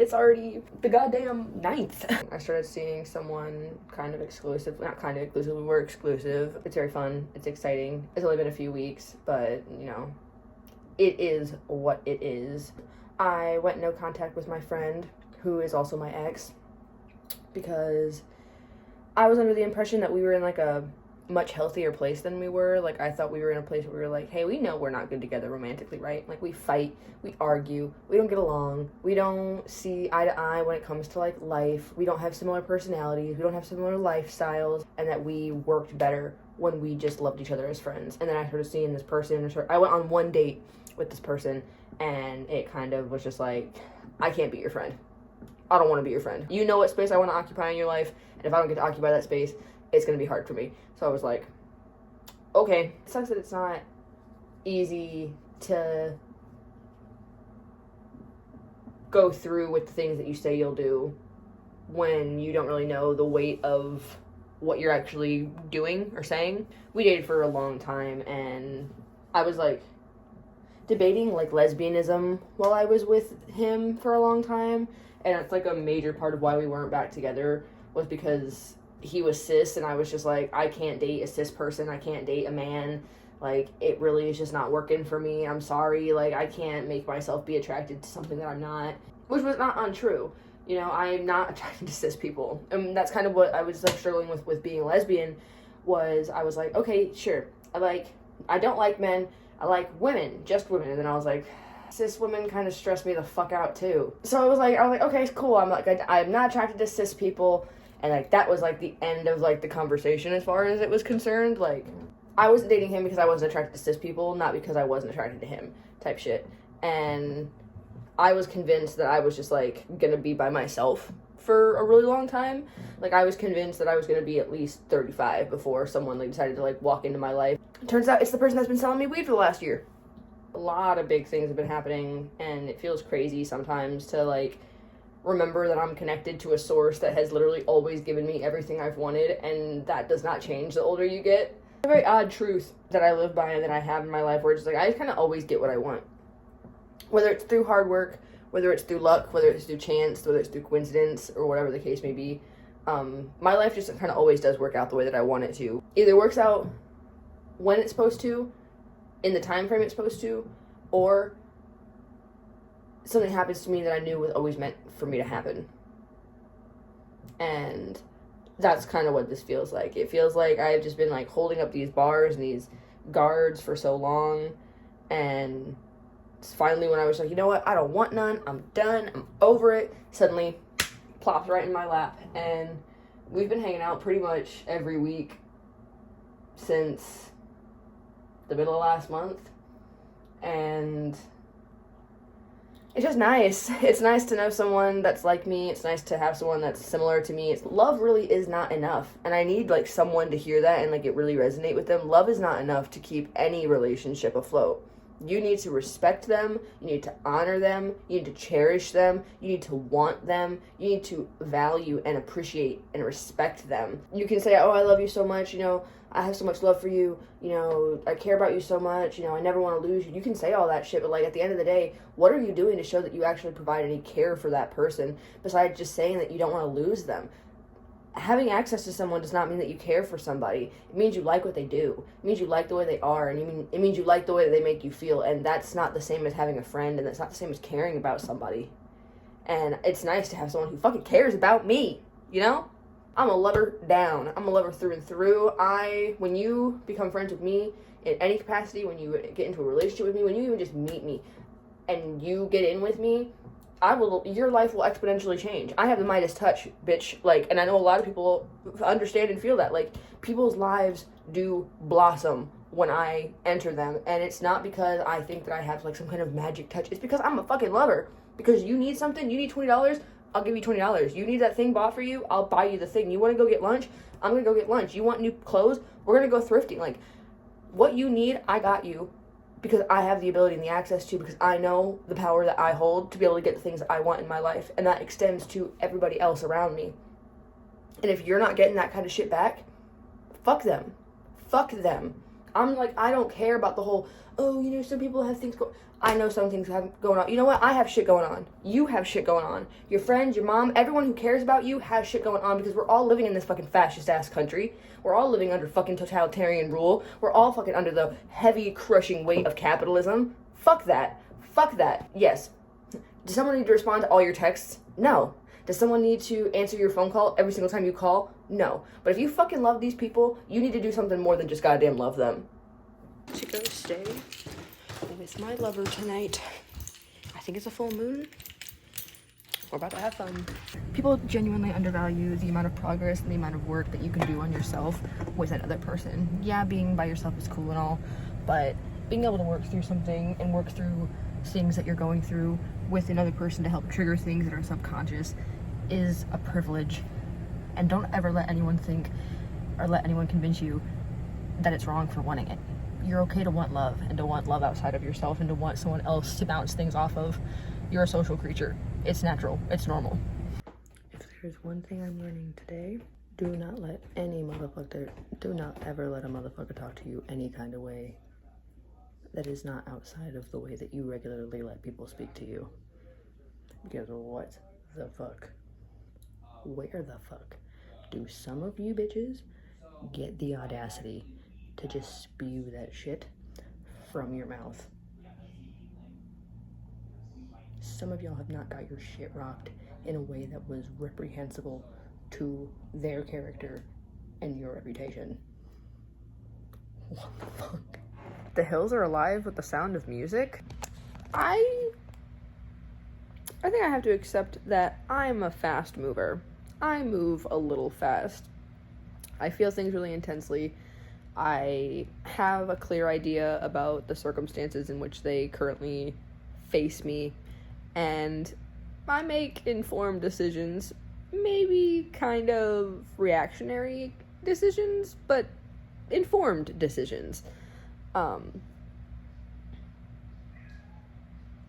it's already the goddamn 9th. I started seeing someone kind of exclusive, not kind of exclusive, we were exclusive. It's very fun, it's exciting. It's only been a few weeks, but you know, it is what it is. I went no contact with my friend, who is also my ex, because I was under the impression that we were in like a much healthier place than we were. Like, I thought we were in a place where we were like, hey, we know we're not good together romantically, right? Like, we fight, we argue, we don't get along, we don't see eye to eye when it comes to like life, we don't have similar personalities, we don't have similar lifestyles, and that we worked better when we just loved each other as friends. And then I started seeing this person, I went on one date with this person, and it kind of was just like, I can't be your friend. I don't want to be your friend. You know what space I want to occupy in your life, and if I don't get to occupy that space, it's going to be hard for me. So I was like, okay. It sucks that it's not easy to go through with the things that you say you'll do when you don't really know the weight of what you're actually doing or saying. We dated for a long time, and I was like debating like lesbianism while I was with him for a long time. And it's like a major part of why we weren't back together was because he was cis, and I was just like, I can't date a cis person, I can't date a man, like, it really is just not working for me, I'm sorry, like, I can't make myself be attracted to something that I'm not, which was not untrue, you know, I'm not attracted to cis people, and that's kind of what I was, like, struggling with being a lesbian, was, I was like, okay, sure, I don't like men, I like women, just women, and then I was like, cis women kind of stress me the fuck out, too, so I was like, okay, cool, I'm not attracted to cis people. And, like, that was, like, the end of, like, the conversation as far as it was concerned. Like, I wasn't dating him because I wasn't attracted to cis people, not because I wasn't attracted to him type shit. And I was convinced that I was just, like, gonna be by myself for a really long time. Like, I was convinced that I was gonna be at least 35 before someone, like, decided to, like, walk into my life. It turns out it's the person that's been selling me weed for the last year. A lot of big things have been happening, and it feels crazy sometimes to, like, remember that I'm connected to a source that has literally always given me everything I've wanted, and that does not change the older you get. A very odd truth that I live by and that I have in my life, where it's just like, I just kind of always get what I want. Whether it's through hard work, whether it's through luck, whether it's through chance, whether it's through coincidence, or whatever the case may be, my life just kind of always does work out the way that I want it to. Either works out when it's supposed to, in the time frame it's supposed to, or something happens to me that I knew was always meant for me to happen. And that's kind of what this feels like. It feels like I've just been, like, holding up these bars and these guards for so long, and it's finally when I was like, you know what, I don't want none, I'm done, I'm over it, suddenly plopped right in my lap. And we've been hanging out pretty much every week since the middle of last month, and it's just nice. It's nice to know someone that's like me. It's nice to have someone that's similar to me. Love really is not enough. And I need, like, someone to hear that and, like, it really resonate with them. Love is not enough to keep any relationship afloat. You need to respect them. You need to honor them. You need to cherish them. You need to want them. You need to value and appreciate and respect them. You can say, oh, I love you so much, you know, I have so much love for you, you know, I care about you so much, you know, I never want to lose you. You can say all that shit, but, like, at the end of the day, what are you doing to show that you actually provide any care for that person besides just saying that you don't want to lose them? Having access to someone does not mean that you care for somebody. It means you like what they do. It means you like the way they are, and it means you like the way that they make you feel, and that's not the same as having a friend, and that's not the same as caring about somebody. And it's nice to have someone who fucking cares about me, you know? I'm a lover down. I'm a lover through and through. When you become friends with me in any capacity, when you get into a relationship with me, when you even just meet me and you get in with me, your life will exponentially change. I have the Midas touch, bitch. Like, and I know a lot of people understand and feel that. Like, people's lives do blossom when I enter them, and it's not because I think that I have, like, some kind of magic touch. It's because I'm a fucking lover. Because you need something, you need $20, I'll give you $20. You need that thing bought for you, I'll buy you the thing. You want to go get lunch? I'm going to go get lunch. You want new clothes? We're going to go thrifting. Like, what you need, I got you. Because I have the ability and the access to, because I know the power that I hold to be able to get the things that I want in my life. And that extends to everybody else around me. And if you're not getting that kind of shit back, fuck them. Fuck them. I'm like, I don't care about the whole, oh, you know, some people have things I know some things have going on. You know what? I have shit going on. You have shit going on. Your friends, your mom, everyone who cares about you has shit going on, because we're all living in this fucking fascist-ass country. We're all living under fucking totalitarian rule. We're all fucking under the heavy, crushing weight of capitalism. Fuck that. Fuck that. Yes. Does someone need to respond to all your texts? No. Does someone need to answer your phone call every single time you call? No. But if you fucking love these people, you need to do something more than just goddamn love them. To go stay with my lover tonight. I think it's a full moon. We're about to have fun. People genuinely undervalue the amount of progress and the amount of work that you can do on yourself with another person. Yeah, being by yourself is cool and all, but being able to work through something and work through things that you're going through with another person to help trigger things that are subconscious is a privilege. And don't ever let anyone think or let anyone convince you that it's wrong for wanting it. You're okay to want love and to want love outside of yourself and to want someone else to bounce things off of. You're a social creature. It's natural. It's normal. If there's one thing I'm learning today, do not let any motherfucker, do not ever let a motherfucker talk to you any kind of way that is not outside of the way that you regularly let people speak to you. Because what the fuck? Where the fuck do some of you bitches get the audacity to just spew that shit from your mouth? Some of y'all have not got your shit rocked in a way that was reprehensible to their character and your reputation. What the fuck? The hills are alive with the sound of music. I think I have to accept that I'm a fast mover. I move a little fast. I feel things really intensely. I have a clear idea about the circumstances in which they currently face me, and I make informed decisions, maybe kind of reactionary decisions, but informed decisions.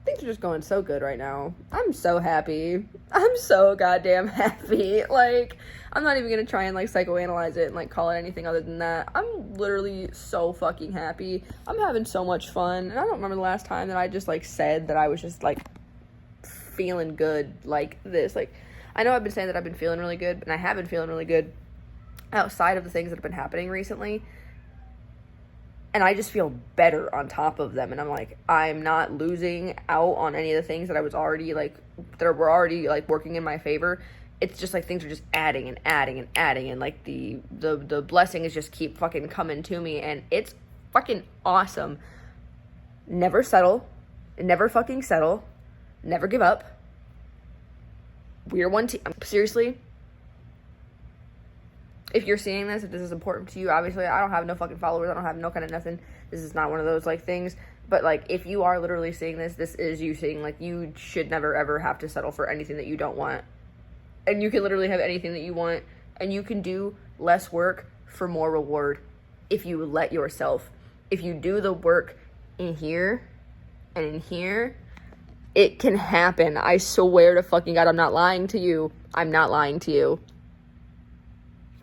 Things are just going so good right now. I'm so happy. I'm so goddamn happy. Like, I'm not even gonna try and, like, psychoanalyze it and, like, call it anything other than that. I'm literally so fucking happy. I'm having so much fun. And I don't remember the last time that I just, like, said that I was just, like, feeling good like this. Like, I know I've been saying that I've been feeling really good, and I have been feeling really good outside of the things that have been happening recently. And I just feel better on top of them. And I'm like, I'm not losing out on any of the things that I was already, like, that were already, like, working in my favor. It's just, like, things are just adding and adding and adding. And, like, the blessings just keep fucking coming to me. And it's fucking awesome. Never settle. Never fucking settle. Never give up. We're one team. Seriously. If you're seeing this, if this is important to you, obviously, I don't have no fucking followers. I don't have no kind of nothing. This is not one of those, like, things. But, like, if you are literally seeing this, this is you seeing, like, you should never, ever have to settle for anything that you don't want. And you can literally have anything that you want. And you can do less work for more reward if you let yourself. If you do the work in here and in here, it can happen. I swear to fucking God, I'm not lying to you. I'm not lying to you.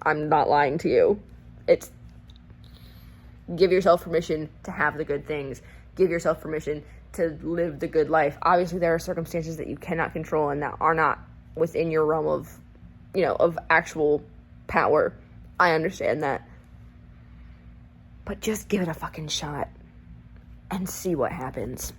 I'm not lying to you. It's give yourself permission to have the good things. Give yourself permission to live the good life. Obviously, there are circumstances that you cannot control and that are not within your realm of, you know, of actual power. I understand that. But just give it a fucking shot and see what happens.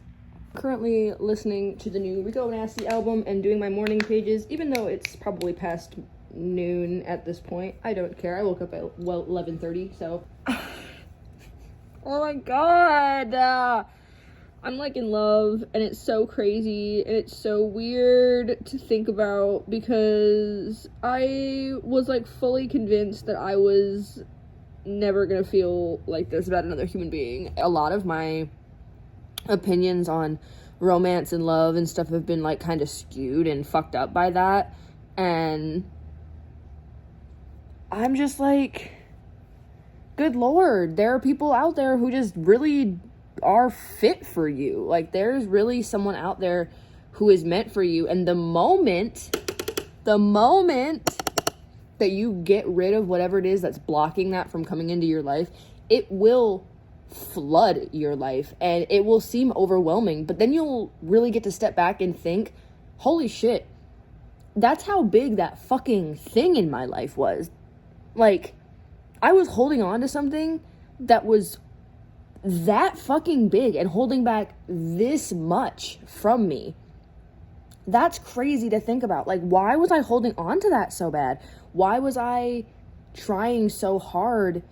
Currently listening to the new Rico Nasty album and doing my morning pages, even though it's probably past noon at this point. I don't care. I woke up at 11:30, so oh my god, I'm like in love, and it's so crazy and it's so weird to think about, because I was like fully convinced that I was never gonna feel like this about another human being. A lot of my opinions on romance and love and stuff have been like kind of skewed and fucked up by that, and I'm just like, good lord, there are people out there who just really are fit for you. Like, there's really someone out there who is meant for you, and the moment that you get rid of whatever it is that's blocking that from coming into your life, it will flood your life, and it will seem overwhelming, but then you'll really get to step back and think, holy shit, that's how big that fucking thing in my life was. Like, I was holding on to something that was that fucking big and holding back this much from me. That's crazy to think about. Like, why was I holding on to that so bad? Why was I trying so hard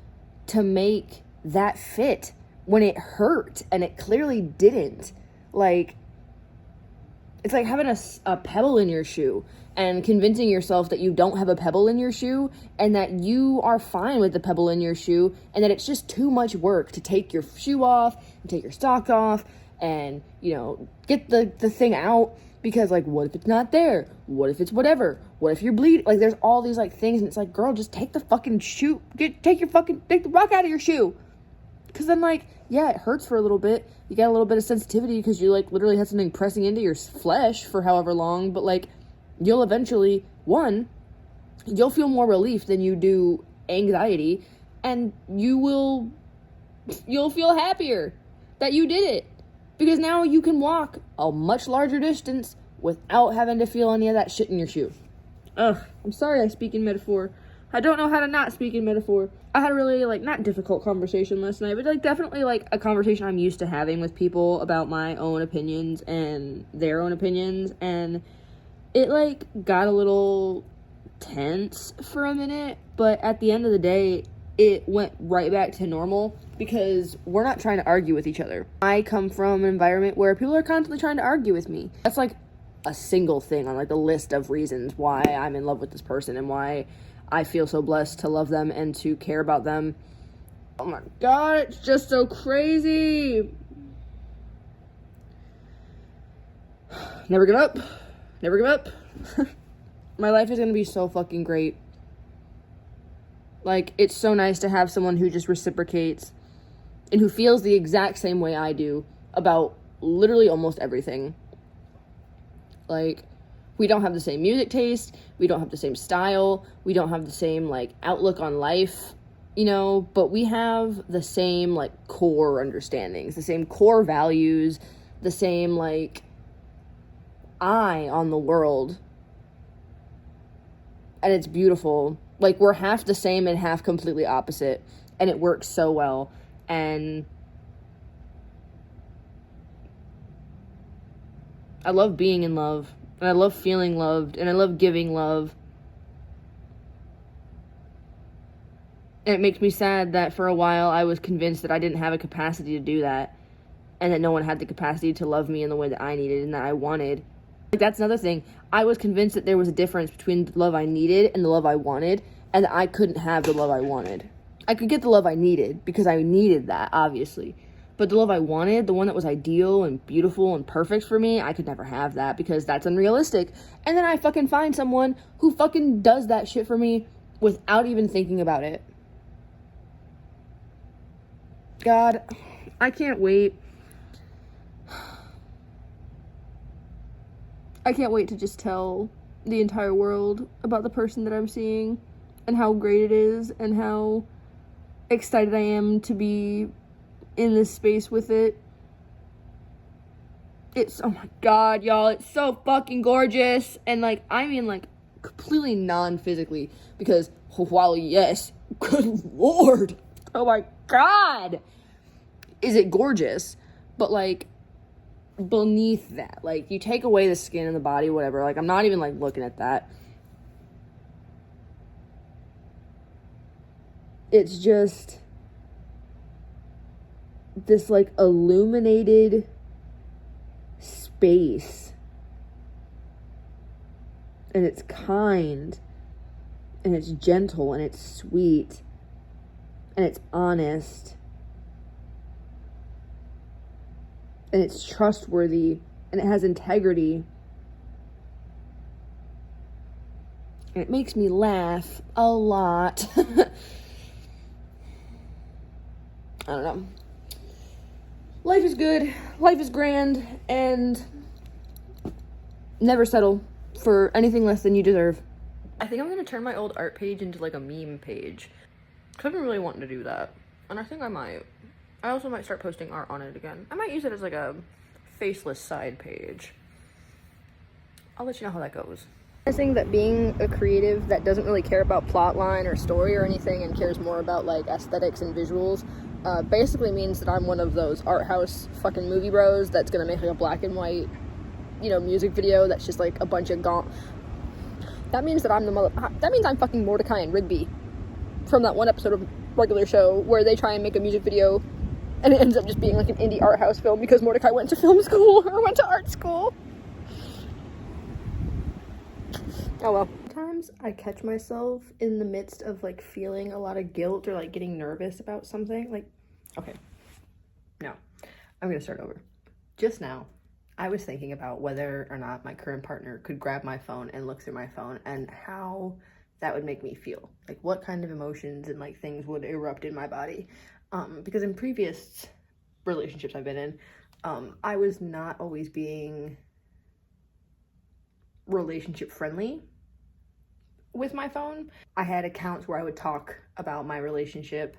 to make that fit when it hurt and it clearly didn't? Like, it's like having a pebble in your shoe and convincing yourself that you don't have a pebble in your shoe and that you are fine with the pebble in your shoe and that it's just too much work to take your shoe off and take your socks off and, you know, get the thing out because, like, what if it's not there? What if it's whatever? What if you're bleeding? Like, there's all these, like, things and it's like, girl, just take the fucking shoe. Take the rock out of your shoe. Because then, like, yeah, it hurts for a little bit. You got a little bit of sensitivity because you, like, literally had something pressing into your flesh for however long. But, like, you'll eventually, you'll feel more relief than you do anxiety. And you'll feel happier that you did it. Because now you can walk a much larger distance without having to feel any of that shit in your shoe. Ugh, I'm sorry I speak in metaphor. I don't know how to not speak in metaphor. I had a really, like, not difficult conversation last night, but, like, definitely, like, a conversation I'm used to having with people about my own opinions and their own opinions, and it, like, got a little tense for a minute, but at the end of the day, it went right back to normal because we're not trying to argue with each other. I come from an environment where people are constantly trying to argue with me. That's, like, a single thing on, like, the list of reasons why I'm in love with this person and why I feel so blessed to love them and to care about them. Oh my god, it's just so crazy. Never give up. Never give up. My life is gonna be so fucking great. Like, it's so nice to have someone who just reciprocates and who feels the exact same way I do about literally almost everything. Like, we don't have the same music taste, we don't have the same style, we don't have the same, like, outlook on life, you know, but we have the same, like, core understandings, the same core values, the same, like, eye on the world. And it's beautiful. Like, we're half the same and half completely opposite, and it works so well. And I love being in love, and I love feeling loved, and I love giving love. And it makes me sad that for a while I was convinced that I didn't have a capacity to do that, and that no one had the capacity to love me in the way that I needed and that I wanted. Like, that's another thing. I was convinced that there was a difference between the love I needed and the love I wanted, and that I couldn't have the love I wanted. I could get the love I needed, because I needed that, obviously. But the love I wanted, the one that was ideal and beautiful and perfect for me, I could never have that, because that's unrealistic. And then I fucking find someone who fucking does that shit for me without even thinking about it. God, I can't wait. I can't wait to just tell the entire world about the person that I'm seeing and how great it is and how excited I am to be in this space with it. It's, oh my god, y'all, it's so fucking gorgeous. And, like, I mean, like, completely non-physically, because while, yes, good lord, oh my god, is it gorgeous, but, like, beneath that, like, you take away the skin and the body, whatever, like, I'm not even, like, looking at that. It's just this, like, illuminated space, and it's kind, and it's gentle, and it's sweet, and it's honest, and it's trustworthy, and it has integrity, and it makes me laugh a lot. I don't know. Life is good, life is grand, and never settle for anything less than you deserve. I think I'm gonna turn my old art page into, like, a meme page, because I've been really wanting to do that, and I think I might. I also might start posting art on it again. I might use it as like a faceless side page. I'll let you know how that goes. I think that being a creative that doesn't really care about plot line or story or anything and cares more about like aesthetics and visuals basically means that I'm one of those art house fucking movie bros that's gonna make like a black and white, you know, music video that's just like a bunch of that means that that means I'm fucking Mordecai and Rigby from that one episode of Regular Show where they try and make a music video and it ends up just being like an indie art house film because Mordecai went to film school or went to art school. Oh well. Sometimes I catch myself in the midst of like feeling a lot of guilt or like getting nervous about something. Like, okay, no, I'm gonna start over. Just now, I was thinking about whether or not my current partner could grab my phone and look through my phone and how that would make me feel. Like what kind of emotions and like things would erupt in my body. Because in previous relationships I've been in, I was not always being relationship friendly with my phone. I had accounts where I would talk about my relationship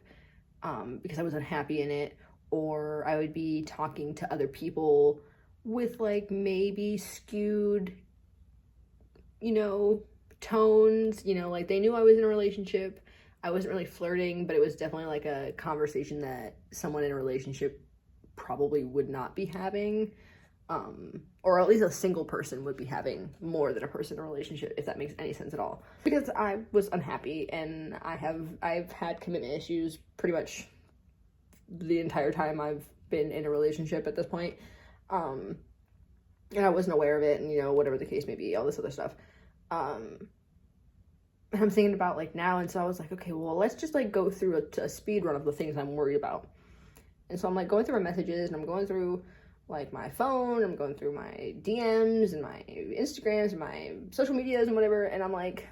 because I was unhappy in it, or I would be talking to other people with like maybe skewed, you know, tones, you know, like they knew I was in a relationship. I wasn't really flirting, but it was definitely like a conversation that someone in a relationship probably would not be having. Or at least a single person would be having more than a person in a relationship, if that makes any sense at all. Because I was unhappy and I've had commitment issues pretty much the entire time I've been in a relationship at this point. And I wasn't aware of it, and you know, whatever the case may be, all this other stuff. And I'm thinking about like now, and so I was like, okay, well, let's just like go through a speed run of the things I'm worried about. And so I'm like going through my messages and I'm going through like my phone, I'm going through my DMs and my Instagrams and my social medias and whatever, and I'm like,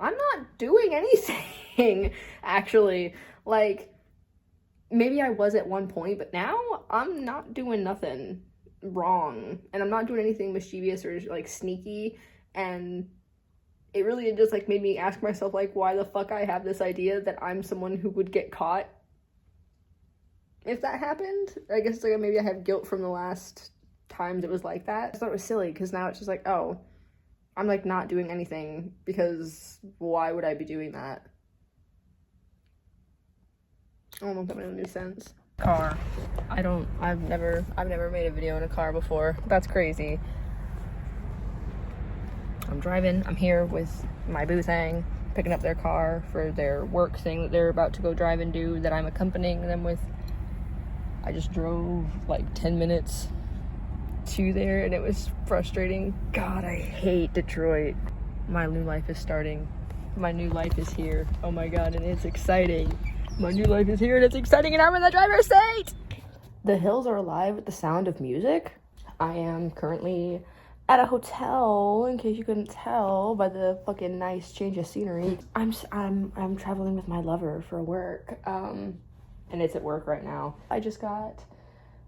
I'm not doing anything, actually. Like, maybe I was at one point, but now I'm not doing nothing wrong, and I'm not doing anything mischievous or like sneaky, and it really just like made me ask myself like why the fuck I have this idea that I'm someone who would get caught if that happened. I guess like maybe I have guilt from the last times it was like that. I thought it was silly because now it's just like, oh, I'm like not doing anything because why would I be doing that? I don't know if that made any sense. Car. I've never made a video in a car before. That's crazy. I'm driving. I'm here with my boo thing, picking up their car for their work thing that they're about to go drive and do that I'm accompanying them with. I just drove like 10 minutes to there and it was frustrating. God, I hate Detroit. My new life is starting. My new life is here. Oh my God, and it's exciting. My new life is here and it's exciting and I'm in the driver's seat! The hills are alive with the sound of music. I am currently at a hotel, in case you couldn't tell by the fucking nice change of scenery. I'm traveling with my lover for work. And it's at work right now. I just got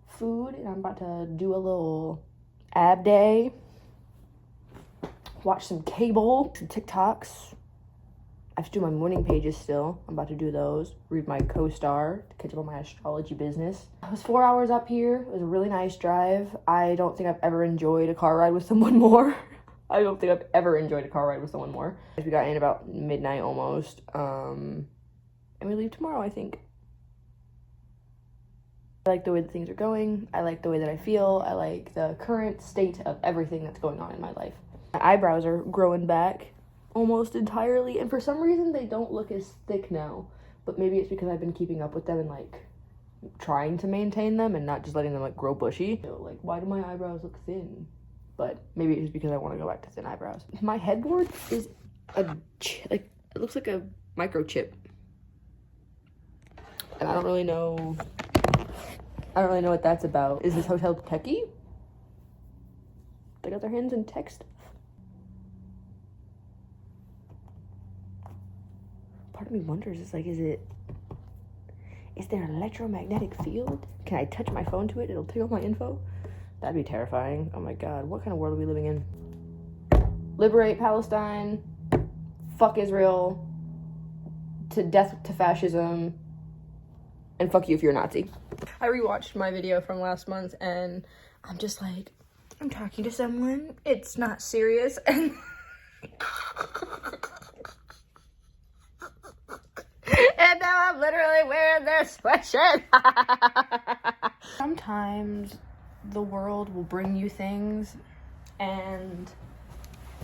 food and I'm about to do a little ab day, watch some cable, some TikToks. I have to do my morning pages still. I'm about to do those, read my co-star to catch up on my astrology business. I was 4 hours up here. It was a really nice drive. I don't think I've ever enjoyed a car ride with someone more. I don't think I've ever enjoyed a car ride with someone more. We got in about midnight almost. And we leave tomorrow, I think. I like the way that things are going. I like the way that I feel. I like the current state of everything that's going on in my life. My eyebrows are growing back almost entirely, and for some reason they don't look as thick now. But maybe it's because I've been keeping up with them and like trying to maintain them and not just letting them like grow bushy. So, like, why do my eyebrows look thin? But maybe it's just because I want to go back to thin eyebrows. My headboard is like it looks like a microchip, and I don't really know what that's about. Is this hotel techie? They got their hands in tech stuff. Part of me wonders, is there an electromagnetic field? Can I touch my phone to it? It'll take all my info? That'd be terrifying. Oh my God, what kind of world are we living in? Liberate Palestine. Fuck Israel. To death to fascism. And fuck you if you're a Nazi. I rewatched my video from last month and I'm just like, I'm talking to someone. It's not serious. And and now I'm literally wearing their sweatshirt. Sometimes the world will bring you things and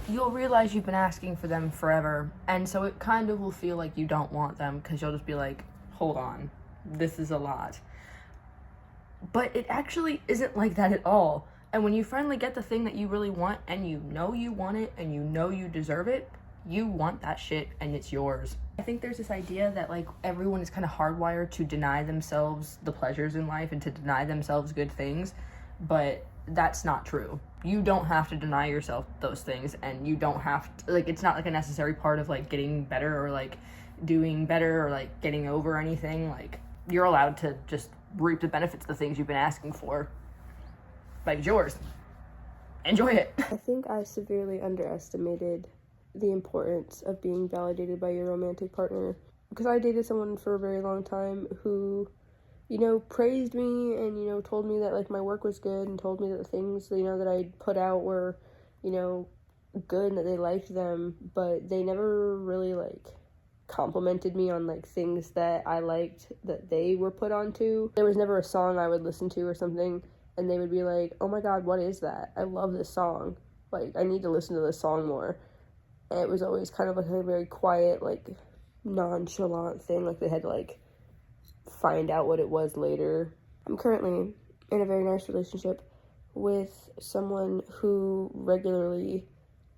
you'll realize you've been asking for them forever. And so it kind of will feel like you don't want them because you'll just be like, hold on, this is a lot. But it actually isn't like that at all. And when you finally get the thing that you really want and you know you want it and you know you deserve it, you want that shit and it's yours. I think there's this idea that like everyone is kind of hardwired to deny themselves the pleasures in life and to deny themselves good things, but that's not true. You don't have to deny yourself those things, and you don't have to, like, it's not like a necessary part of like getting better or like doing better or like getting over anything. Like, you're allowed to just reap the benefits of the things you've been asking for. Like, it's yours. Enjoy it. I think I severely underestimated the importance of being validated by your romantic partner, because I dated someone for a very long time who, you know, praised me and, you know, told me that like my work was good and told me that the things, you know, that I put out were, you know, good and that they liked them, but they never really like complimented me on like things that I liked that they were put onto. There was never a song I would listen to or something and they would be like, oh my god, what is that? I love this song. Like, I need to listen to this song more. And it was always kind of like a very quiet, like, nonchalant thing. Like, they had to, like, find out what it was later. I'm currently in a very nice relationship with someone who regularly,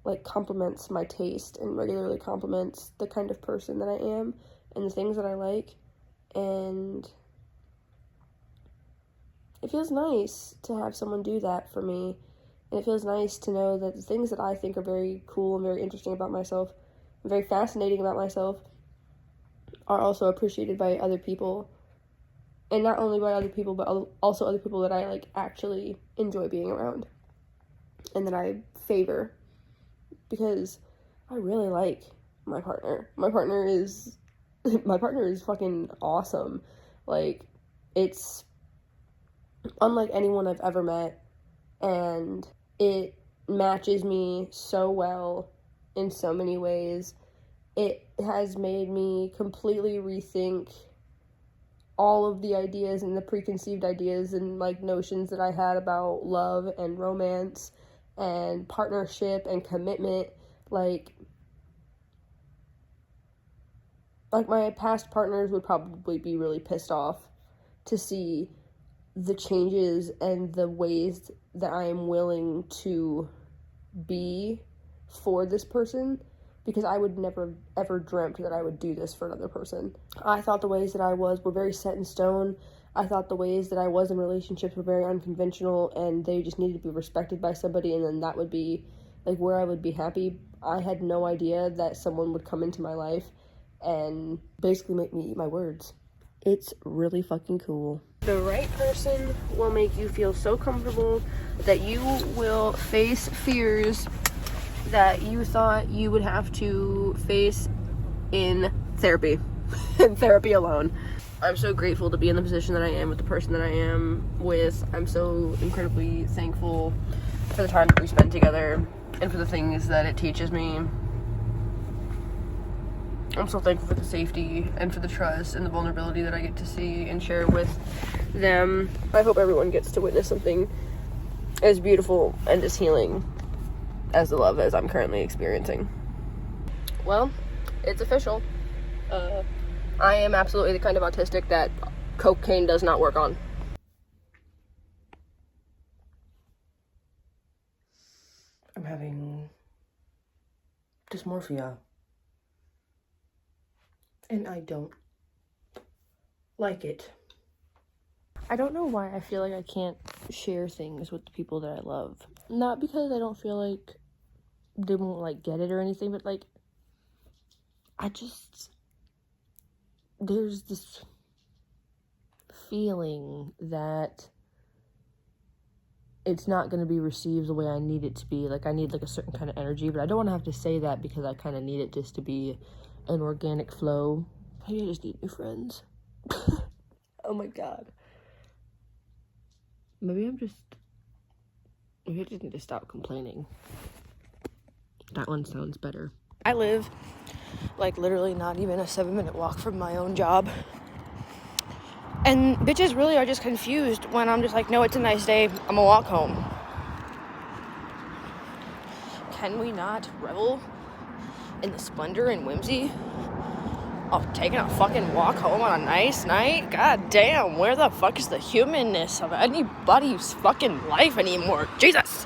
like, compliments my taste and regularly compliments the kind of person that I am and the things that I like. And it feels nice to have someone do that for me. And it feels nice to know that the things that I think are very cool and very interesting about myself, and very fascinating about myself, are also appreciated by other people. And not only by other people, but also other people that I, like, actually enjoy being around. And that I favor. Because I really like my partner. My partner is fucking awesome. Like, it's unlike anyone I've ever met. And it matches me so well in so many ways. It has made me completely rethink all of the ideas and the preconceived ideas and like notions that I had about love and romance and partnership and commitment. Like my past partners would probably be really pissed off to see the changes and the ways that I am willing to be for this person, because I would never ever dreamt that I would do this for another person. I thought the ways that I was were very set in stone. I thought the ways that I was in relationships were very unconventional and they just needed to be respected by somebody, and then that would be like where I would be happy. I had no idea that someone would come into my life and basically make me eat my words. It's really fucking cool. The right person will make you feel so comfortable that you will face fears that you thought you would have to face in therapy. In therapy alone. I'm so grateful to be in the position that I am with the person that I am with. I'm so incredibly thankful for the time that we spend together and for the things that it teaches me. I'm so thankful for the safety and for the trust and the vulnerability that I get to see and share with them. I hope everyone gets to witness something as beautiful and as healing as the love as I'm currently experiencing. Well, it's official. I am absolutely the kind of autistic that cocaine does not work on. I'm having dysmorphia. And I don't like it. I don't know why I feel like I can't share things with the people that I love. Not because I don't feel like they won't like get it or anything, but like there's this feeling that it's not going to be received the way I need it to be. Like, I need like a certain kind of energy, but I don't want to have to say that because I kind of need it just to be an organic flow. Maybe I just need new friends. Oh my god. Maybe I just need to stop complaining. That one sounds better. I live, like, literally not even a 7-minute walk from my own job. And bitches really are just confused when I'm just like, no, it's a nice day, I'm gonna walk home. Can we not revel in the splendor and whimsy of taking a fucking walk home on a nice night? God damn, where the fuck is the humanness of anybody's fucking life anymore? Jesus!